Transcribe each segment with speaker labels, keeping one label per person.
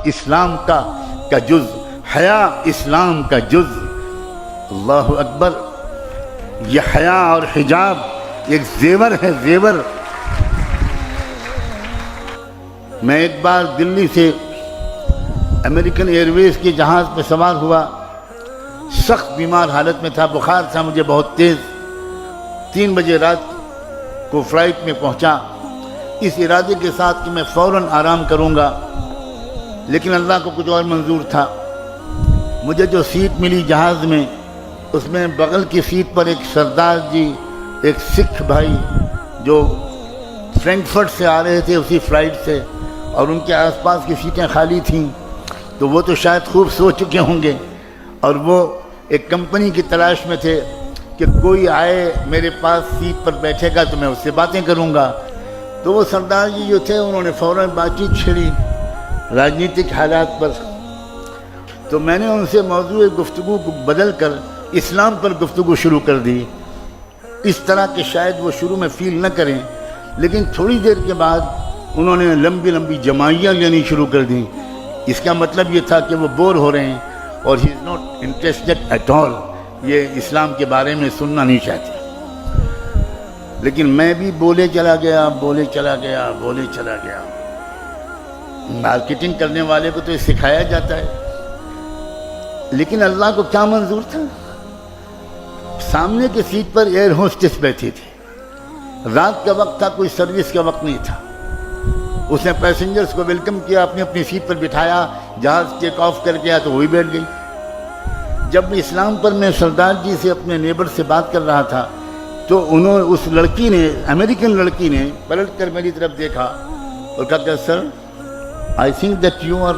Speaker 1: اسلام کا جز، حیا اسلام کا جز۔ اللہ اکبر! یہ حیا اور حجاب ایک زیور ہے، زیور۔ میں ایک بار دلی سے امریکن ایئر ویز کے جہاز پہ سوار ہوا، سخت بیمار حالت میں تھا، بخار تھا مجھے بہت تیز۔ 3 بجے رات کو فلائٹ میں پہنچا اس ارادے کے ساتھ کہ میں فوراً آرام کروں گا، لیکن اللہ کو کچھ اور منظور تھا۔ مجھے جو سیٹ ملی جہاز میں، اس میں بغل کی سیٹ پر ایک سردار جی، ایک سکھ بھائی جو فرینکفرٹ سے آ رہے تھے اسی فلائٹ سے، اور ان کے آس پاس کی سیٹیں خالی تھیں، تو وہ تو شاید خوب سو چکے ہوں گے، اور وہ ایک کمپنی کی تلاش میں تھے کہ کوئی آئے میرے پاس سیٹ پر بیٹھے گا تو میں اس سے باتیں کروں گا۔ تو وہ سردار جی جو تھے انہوں نے فوراً بات چیت چھیڑی راجنیتک حالات پر۔ تو میں نے ان سے موضوع گفتگو کو بدل کر اسلام پر گفتگو شروع کر دی، اس طرح کہ شاید وہ شروع میں فیل نہ کریں، لیکن تھوڑی دیر کے بعد انہوں نے لمبی لمبی جمائیاں لینی شروع کر دیں۔ اس کا مطلب یہ تھا کہ وہ بور ہو رہے ہیں اور he is not interested at all, یہ اسلام کے بارے میں سننا نہیں چاہتے۔ لیکن میں بھی بولے چلا گیا۔ مارکیٹنگ کرنے والے کو تو یہ سکھایا جاتا ہے، لیکن اللہ کو کیا منظور تھا؟ سامنے کی سیٹ پر ایئر ہوسٹس بیٹھی تھی، رات کا وقت تھا، کوئی سروس کا وقت نہیں تھا۔ اس نے پیسنجرز کو ویلکم کیا، اپنی اپنی سیٹ پر بٹھایا، جہاز ٹیک آف کر گیا تو وہی بیٹھ گئی۔ جب اسلام پر میں سردار جی سے اپنے نیبر سے بات کر رہا تھا تو اس لڑکی نے، امریکن لڑکی نے پلٹ کر میری طرف دیکھا اور کہا کہ sir I think that you are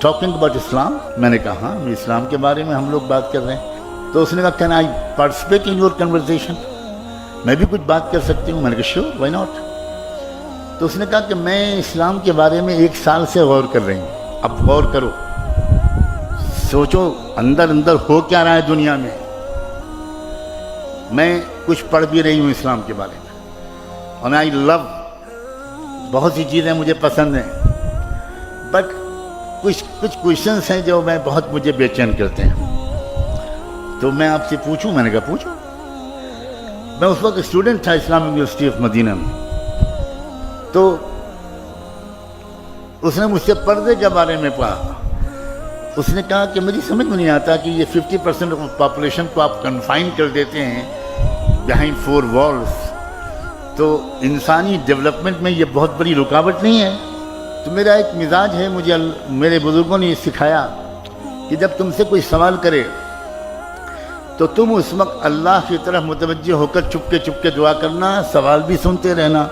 Speaker 1: talking about Islam. میں نے کہا ہاں، اسلام کے بارے میں ہم لوگ بات کر رہے ہیں۔ تو اس نے کہا can I participate in your conversation, میں بھی کچھ بات کر سکتی ہوں؟ میں نے کہا شیور، وائی ناٹ۔ تو اس نے کہا کہ میں اسلام کے بارے میں 1 سال سے غور کر رہی ہوں، اب غور کرو، سوچو اندر اندر ہو کیا رہا ہے دنیا میں۔ میں کچھ پڑھ بھی رہی ہوں اسلام کے بارے میں، اور آئی لو، بہت سی چیزیں مجھے پسند ہیں، بٹ کچھ کویشچنس ہیں جو مجھے بے چین کرتے ہیں۔ تو میں آپ سے پوچھوں؟ میں نے کہا پوچھو۔ میں اس وقت اسٹوڈنٹ تھا اسلام یونیورسٹی آف مدینہ میں۔ تو اس نے مجھ سے پردے کے بارے میں پڑھا۔ اس نے کہا کہ مجھے سمجھ میں نہیں آتا کہ یہ 50% آف پاپولیشن کو آپ کنفائن کر دیتے ہیں بیہائنڈ 4 والز، تو انسانی ڈیولپمنٹ میں یہ بہت بڑی رکاوٹ نہیں ہے؟ تو میرا ایک مزاج ہے، مجھے میرے بزرگوں نے یہ سکھایا کہ جب تم سے کوئی سوال کرے تو تم اس وقت اللہ کی طرف متوجہ ہو کر چپ کے دعا کرنا، سوال بھی سنتے رہنا،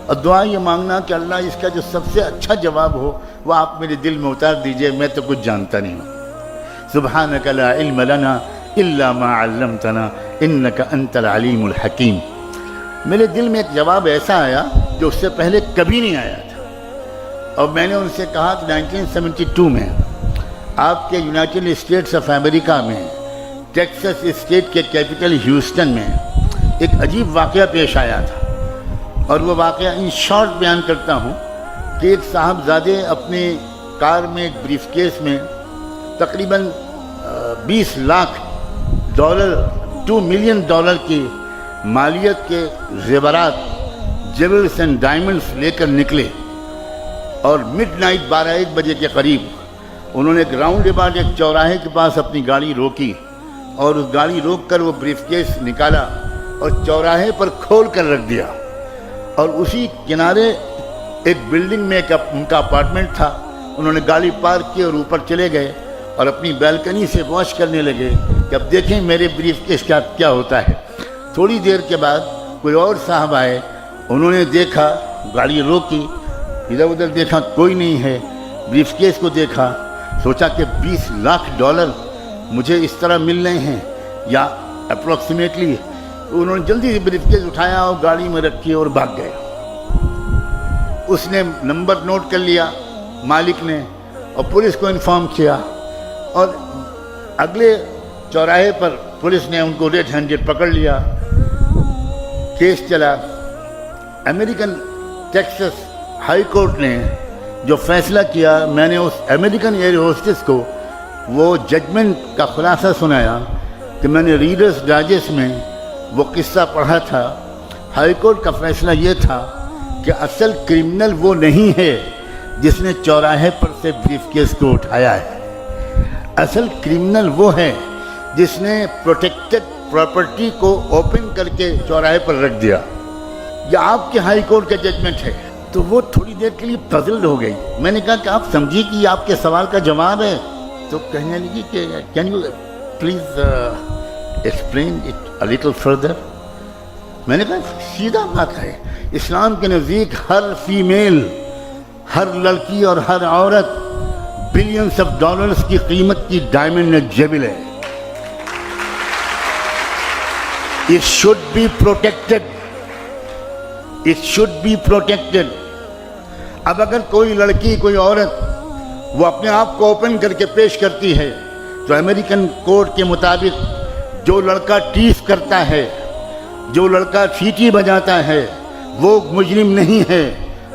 Speaker 1: اور دعا یہ مانگنا کہ اللہ اس کا جو سب سے اچھا جواب ہو وہ آپ میرے دل میں اتار دیجئے، میں تو کچھ جانتا نہیں ہوں۔ سبحانک لا علم لنا الا ما علمتنا انک انت العلیم الحکیم۔ میرے دل میں ایک جواب ایسا آیا جو اس سے پہلے کبھی نہیں آیا تھا، اور میں نے ان سے کہا کہ 1972 میں آپ کے یونائٹڈ اسٹیٹس آف امریکہ میں ٹیکسس اسٹیٹ کے کیپٹل ہیوسٹن میں ایک عجیب واقعہ پیش آیا تھا، اور وہ واقعہ ان شارٹ بیان کرتا ہوں کہ ایک صاحبزادے اپنے کار میں ایک بریف کیس میں تقریباً $20 لاکھ 2 ملین ڈالر کی مالیت کے زیورات، جیولز اینڈ ڈائمنڈز لے کر نکلے، اور مڈ نائٹ 12-1 بجے کے قریب انہوں نے ایک راؤنڈ اباؤٹ ایک چوراہے کے پاس اپنی گاڑی روکی، اور اس گاڑی روک کر وہ بریف کیس نکالا اور چوراہے پر کھول کر رکھ دیا، اور اسی کنارے ایک بلڈنگ میں ان کا اپارٹمنٹ تھا۔ انہوں نے گاڑی پارک کی اور اوپر چلے گئے اور اپنی بیلکنی سے واچ کرنے لگے کہ اب دیکھیں میرے بریف کیس کیا ہوتا ہے۔ تھوڑی دیر کے بعد کوئی اور صاحب آئے، انہوں نے دیکھا، گاڑی روکی، ادھر ادھر دیکھا، کوئی نہیں ہے، بریف کیس کو دیکھا، سوچا کہ $20 لاکھ مجھے اس طرح مل رہے ہیں یا اپروکسیمیٹلی۔ انہوں نے جلدی سے بریف کیس اٹھایا اور گاڑی میں رکھی اور بھاگ گئے۔ اس نے نمبر نوٹ کر لیا مالک نے، اور پولیس کو انفارم کیا، اور اگلے چوراہے پر پولیس نے ان کو ریڈ ہینڈڈ پکڑ لیا۔ کیس چلا، امریکن ٹیکسس ہائی کورٹ نے جو فیصلہ کیا، میں نے اس امریکن ایئر ہوسٹس کو وہ ججمنٹ کا خلاصہ سنایا کہ میں نے ریڈرز ڈائجسٹ میں وہ قصہ پڑھا تھا۔ ہائی کورٹ کا فیصلہ یہ تھا کہ اصل کرمنل وہ نہیں ہے جس نے چوراہے پر سے بریف کیس کو اٹھایا ہے، اصل کرمنل وہ ہے جس نے پروٹیکٹڈ پراپرٹی کو اوپن کر کے چوراہے پر رکھ دیا۔ یہ آپ کے ہائی کورٹ کا ججمنٹ ہے۔ تو وہ تھوڑی دیر کے لیے پزلڈ ہو گئی۔ میں نے کہا کہ آپ سمجھیے کہ یہ آپ کے سوال کا جواب ہے؟ تو کہنے لگی کہ can you please explain it a little further. میں نے کہا سیدھا بات ہے، اسلام کے نزدیک ہر فیمیل، ہر لڑکی اور ہر عورت بلینس آف ڈالرز کی قیمت کی ڈائمنڈ نیگلیجبل ہے۔ It should be protected. It should be protected. اب اگر کوئی لڑکی، کوئی عورت وہ اپنے آپ کو اوپن کر کے پیش کرتی ہے تو امریکن کوڈ کے مطابق جو لڑکا ٹیس کرتا ہے، جو لڑکا سیٹی بجاتا ہے، وہ مجرم نہیں ہے،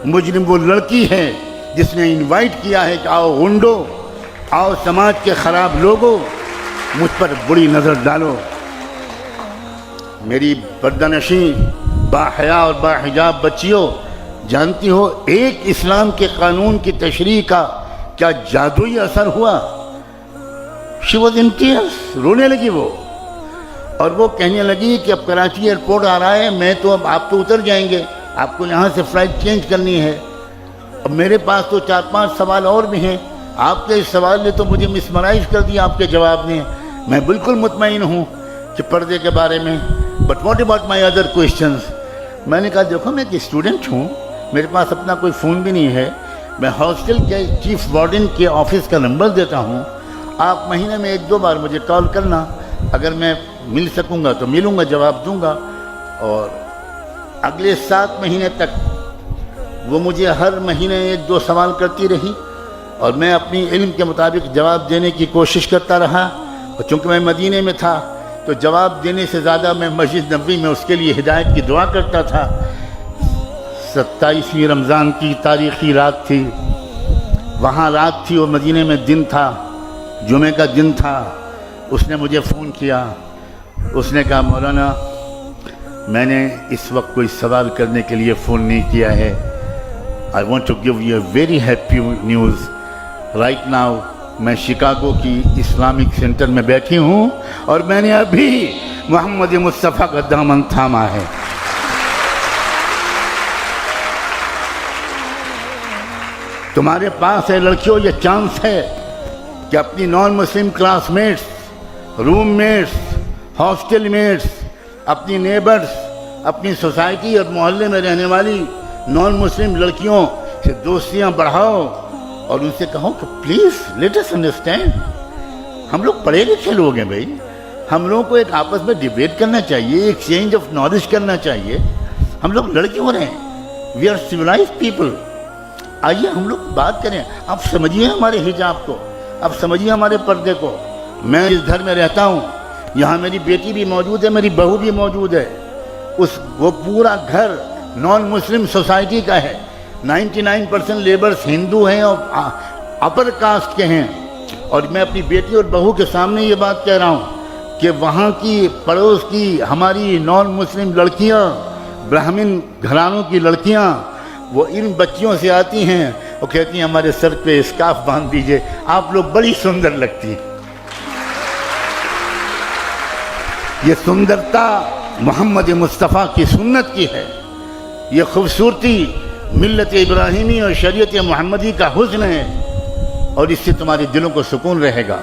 Speaker 1: مجرم وہ لڑکی ہے جس نے انوائٹ کیا ہے کہ آؤ غنڈو، آؤ سماج کے خراب لوگوں، مجھ پر بری نظر ڈالو۔ میری پردہ نشین باحیا اور باحجاب بچیوں، جانتی ہو ایک اسلام کے قانون کی تشریح کا کیا جادوئی اثر ہوا؟ شی واز ان ٹیئرس، رونے لگی وہ، اور وہ کہنے لگی کہ اب کراچی ایئرپورٹ آ رہا ہے، میں تو اب آپ تو اتر جائیں گے، آپ کو یہاں سے فلائٹ چینج کرنی ہے، اب میرے پاس تو 4-5 سوال اور بھی ہیں، آپ کے اس سوال نے تو مجھے مسمرائز کر دیا، آپ کے جواب نے۔ میں بالکل مطمئن ہوں کہ پردے کے بارے میں، but what about my other questions? میں نے کہا دیکھو میں ایک اسٹوڈنٹ ہوں، میرے پاس اپنا کوئی فون بھی نہیں ہے، میں ہاسٹل کے چیف وارڈن کے آفس کا نمبر دیتا ہوں، آپ مہینے میں 1-2 بار مجھے کال کرنا، اگر میں مل سکوں گا تو ملوں گا، جواب دوں گا۔ اور اگلے 7 مہینے تک وہ مجھے ہر مہینے 1-2 سوال کرتی رہی، اور میں اپنی علم کے مطابق جواب دینے کی کوشش کرتا رہا، اور چونکہ میں مدینے میں تھا تو جواب دینے سے زیادہ میں مسجد نبوی میں اس کے لیے ہدایت کی دعا کرتا تھا۔ 27ویں رمضان کی تاریخی رات تھی، وہاں رات تھی اور مدینے میں دن تھا، جمعے کا دن تھا۔ اس نے مجھے فون کیا، اس نے کہا مولانا میں نے اس وقت کوئی سوال کرنے کے لیے فون نہیں کیا ہے، I want to give you a very happy news right now۔ میں شکاگو کی اسلامک سینٹر میں بیٹھی ہوں اور میں نے ابھی محمد مصطفیٰ کا دامن تھاما ہے۔ تمہارے پاس ہے لڑکیوں یہ چانس ہے کہ اپنی نان مسلم کلاس میٹس، روم میٹس، ہاسٹل میٹس، اپنی نیبرز، اپنی سوسائٹی اور محلے میں رہنے والی نان مسلم لڑکیوں سے دوستیاں بڑھاؤ، اور ان سے کہو کہ پلیز لیٹ اس انڈرسٹینڈ، ہم لوگ پڑھے لکھے لوگ ہیں بھائی، ہم لوگوں کو ایک آپس میں ڈیبیٹ کرنا چاہیے، ایکسچینج آف نالج کرنا چاہیے۔ ہم لوگ لڑ کیوں رہے ہیں؟ We are civilised people. آئیے ہم لوگ بات کریں، آپ سمجھیے ہمارے حجاب کو، آپ سمجھیے ہمارے پردے کو۔ میں اس گھر میں رہتا ہوں، یہاں میری بیٹی بھی موجود ہے، میری بہو بھی موجود ہے، وہ پورا گھر نان مسلم سوسائٹی کا ہے، 99% لیبرز ہندو ہیں اور اپر کاسٹ کے ہیں، اور میں اپنی بیٹی اور بہو کے سامنے یہ بات کہہ رہا ہوں کہ وہاں کی پڑوس کی ہماری نان مسلم لڑکیاں، برہمن گھرانوں کی لڑکیاں، وہ ان بچیوں سے آتی ہیں اور کہتی ہیں ہمارے سر پہ اسکارف باندھ دیجئے، آپ لوگ بڑی سندر لگتی ہیں۔ یہ سندرتا محمد مصطفیٰ کی سنت کی ہے، یہ خوبصورتی ملت ابراہیمی اور شریعت محمدی کا حسن ہے، اور اس سے تمہارے دلوں کو سکون رہے گا،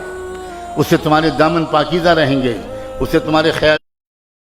Speaker 1: اس سے تمہارے دامن پاکیزہ رہیں گے، اس سے تمہارے خیال